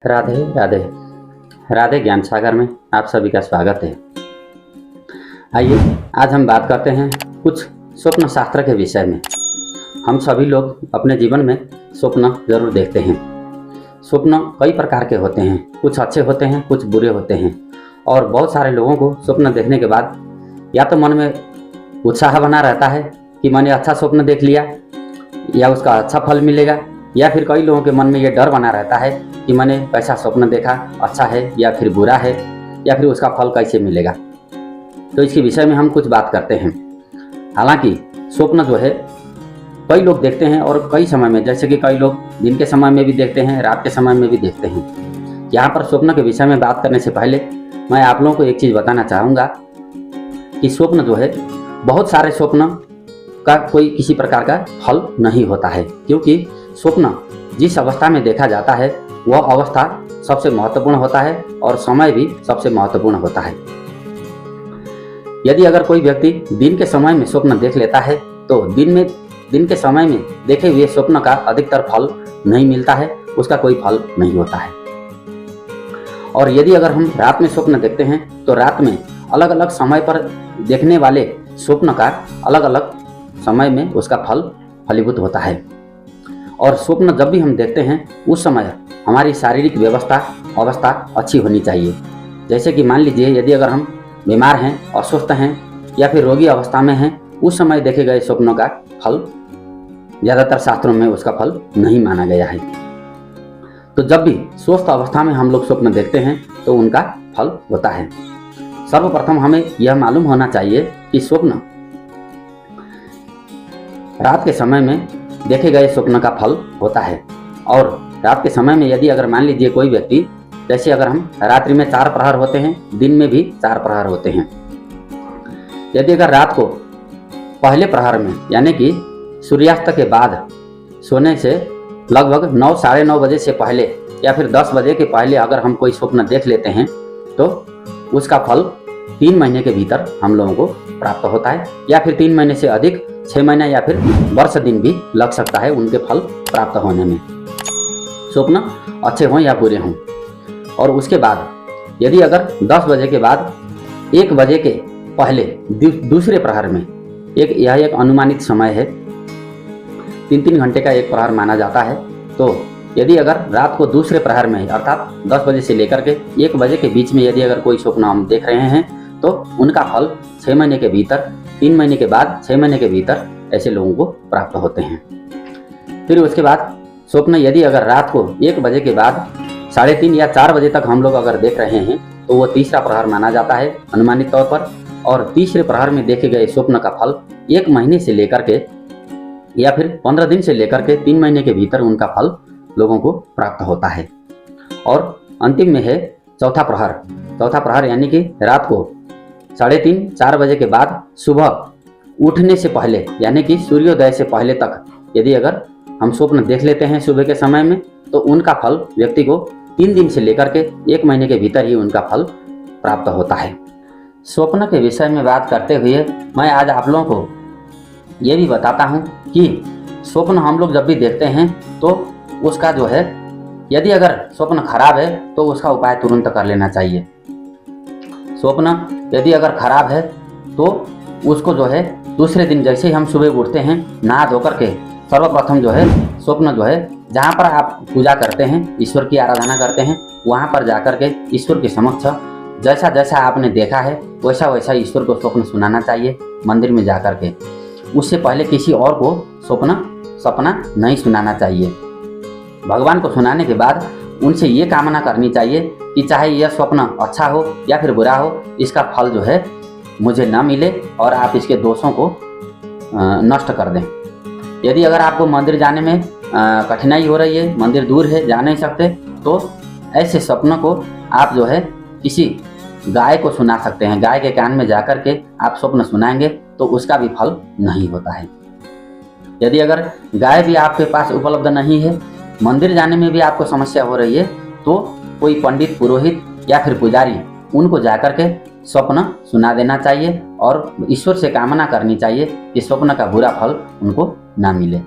राधे राधे। राधे ज्ञान सागर में आप सभी का स्वागत है। आइए आज हम बात करते हैं कुछ स्वप्न शास्त्र के विषय में। हम सभी लोग अपने जीवन में स्वप्न जरूर देखते हैं। स्वप्न कई प्रकार के होते हैं, कुछ अच्छे होते हैं, कुछ बुरे होते हैं। और बहुत सारे लोगों को स्वप्न देखने के बाद या तो मन में उत्साह बना रहता है कि मैंने अच्छा स्वप्न देख लिया या उसका अच्छा फल मिलेगा, या फिर कई लोगों के मन में ये डर बना रहता है कि मैंने कैसा स्वप्न देखा, अच्छा है या फिर बुरा है, या फिर उसका फल कैसे मिलेगा। तो इसके विषय में हम कुछ बात करते हैं। हालांकि स्वप्न जो है कई लोग देखते हैं और कई समय में, जैसे कि कई लोग दिन के समय में भी देखते हैं, रात के समय में भी देखते हैं। यहाँ पर स्वप्न के विषय में बात करने से पहले मैं आप लोगों को एक चीज़ बताना चाहूँगा कि स्वप्न जो है, बहुत सारे स्वप्न का कोई किसी प्रकार का फल नहीं होता है, क्योंकि स्वप्न जिस अवस्था में देखा जाता है वह अवस्था सबसे महत्वपूर्ण होता है और समय भी सबसे महत्वपूर्ण होता है। यदि अगर कोई व्यक्ति दिन के समय में स्वप्न देख लेता है तो दिन के समय में देखे हुए स्वप्न का अधिकतर फल नहीं मिलता है, उसका कोई फल नहीं होता है। और यदि अगर हम रात में स्वप्न देखते हैं तो रात में अलग अलग समय पर देखने वाले स्वप्न का अलग अलग समय में उसका फल फलीभूत होता है। और स्वप्न जब भी हम देखते हैं उस समय हमारी शारीरिक अवस्था अच्छी होनी चाहिए। जैसे कि मान लीजिए यदि अगर हम बीमार हैं, अस्वस्थ हैं या फिर रोगी अवस्था में हैं, उस समय देखे गए स्वप्नों का फल ज़्यादातर शास्त्रों में उसका फल नहीं माना गया है। तो जब भी स्वस्थ अवस्था में हम लोग स्वप्न देखते हैं तो उनका फल होता है। सर्वप्रथम हमें यह मालूम होना चाहिए कि स्वप्न रात के समय में देखे गए स्वप्न का फल होता है। और रात के समय में यदि अगर मान लीजिए कोई व्यक्ति, जैसे अगर हम रात्रि में 4 प्रहर होते हैं, दिन में भी 4 प्रहर होते हैं। यदि अगर रात को पहले प्रहर में यानी कि सूर्यास्त के बाद सोने से लगभग 9 साढ़े 9 बजे से पहले या फिर 10 बजे के पहले अगर हम कोई स्वप्न देख लेते हैं तो उसका फल 3 महीने के भीतर हम लोगों को प्राप्त होता है, या फिर 3 महीने से अधिक 6 महीना या फिर वर्ष दिन भी लग सकता है उनके फल प्राप्त होने में, स्वप्न अच्छे हों या बुरे हों। और उसके बाद यदि अगर 10 बजे के बाद 1 बजे के पहले दूसरे प्रहर में, यह एक अनुमानित समय है, 3-3 घंटे का एक प्रहर माना जाता है। तो यदि अगर रात को दूसरे प्रहर में अर्थात 10 बजे से लेकर के 1 बजे के बीच में यदि अगर कोई स्वप्न हम देख रहे हैं तो उनका फल 6 महीने के भीतर, 3 महीने के बाद 6 महीने के भीतर ऐसे लोगों को प्राप्त होते हैं। फिर उसके बाद स्वप्न यदि अगर रात को 1 बजे के बाद 3:30 या 4 बजे तक हम लोग अगर देख रहे हैं तो वो तीसरा प्रहर माना जाता है अनुमानित तौर पर। और तीसरे प्रहर में देखे गए स्वप्न का फल 1 महीने से लेकर के या फिर 15 दिन से लेकर के 3 महीने के भीतर उनका फल लोगों को प्राप्त होता है। और अंतिम में है चौथा प्रहर यानी कि रात को 3:30-4 बजे के बाद सुबह उठने से पहले यानी कि सूर्योदय से पहले तक यदि अगर हम स्वप्न देख लेते हैं सुबह के समय में तो उनका फल व्यक्ति को 3 दिन से लेकर के 1 महीने के भीतर ही उनका फल प्राप्त होता है। स्वप्न के विषय में बात करते हुए मैं आज आप लोगों को ये भी बताता हूँ कि स्वप्न हम लोग जब भी देखते हैं तो उसका जो है, यदि अगर स्वप्न खराब है तो उसका उपाय तुरंत कर लेना चाहिए। स्वप्न यदि अगर खराब है तो उसको जो है दूसरे दिन जैसे ही हम सुबह उठते हैं नहा धोकर के सर्वप्रथम जो है स्वप्न जो है जहाँ पर आप पूजा करते हैं, ईश्वर की आराधना करते हैं, वहाँ पर जाकर के ईश्वर के समक्ष जैसा जैसा आपने देखा है वैसा वैसा ईश्वर को स्वप्न सुनाना चाहिए मंदिर में जाकर के। उससे पहले किसी और को सपना नहीं सुनाना चाहिए। भगवान को सुनाने के बाद उनसे ये कामना करनी चाहिए कि चाहे यह स्वप्न अच्छा हो या फिर बुरा हो, इसका फल जो है मुझे न मिले और आप इसके दोषों को नष्ट कर दें। यदि अगर आपको मंदिर जाने में कठिनाई हो रही है, मंदिर दूर है, जा नहीं सकते, तो ऐसे स्वप्न को आप जो है किसी गाय को सुना सकते हैं। गाय के कान में जाकर के आप स्वप्न सुनाएंगे तो उसका भी फल नहीं होता है। यदि अगर गाय भी आपके पास उपलब्ध नहीं है, मंदिर जाने में भी आपको समस्या हो रही है, तो कोई पंडित, पुरोहित या फिर पुजारी, उनको जाकर के स्वप्न सुना देना चाहिए और ईश्वर से कामना करनी चाहिए कि स्वप्न का बुरा फल उनको ना मिले।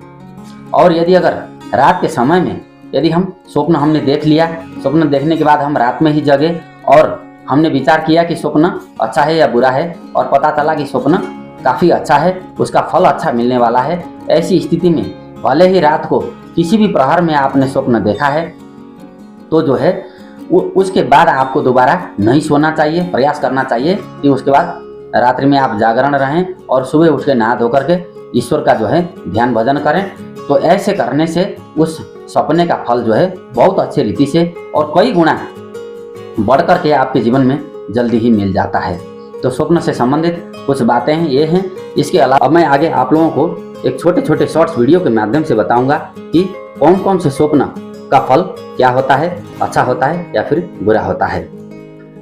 और यदि अगर रात के समय में यदि हम स्वप्न हमने देख लिया, स्वप्न देखने के बाद हम रात में ही जगे और हमने विचार किया कि स्वप्न अच्छा है या बुरा है और पता चला कि स्वप्न काफ़ी अच्छा है, उसका फल अच्छा मिलने वाला है, ऐसी स्थिति में भले ही रात को किसी भी प्रहर में आपने स्वप्न देखा है तो जो है उसके बाद आपको दोबारा नहीं सोना चाहिए। प्रयास करना चाहिए कि उसके बाद रात्रि में आप जागरण रहें और सुबह उठ के नहा धो करके ईश्वर का जो है ध्यान भजन करें। तो ऐसे करने से उस सपने का फल जो है बहुत अच्छे रीति से और कई गुना बढ़ करके आपके जीवन में जल्दी ही मिल जाता है। तो स्वप्न से संबंधित कुछ बातें हैं ये हैं। इसके अलावा मैं आगे आप लोगों को एक छोटे छोटे शॉर्ट्स वीडियो के माध्यम से बताऊंगा कि कौन कौन से स्वप्न का फल क्या होता है, अच्छा होता है या फिर बुरा होता है।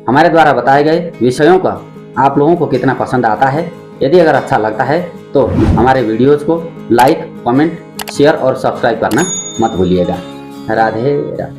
हमारे द्वारा बताए गए विषयों का आप लोगों को कितना पसंद आता है। यदि अगर अच्छा लगता है तो हमारे वीडियोज़ को लाइक, कमेंट, शेयर और सब्सक्राइब करना मत भूलिएगा। राधे राधे।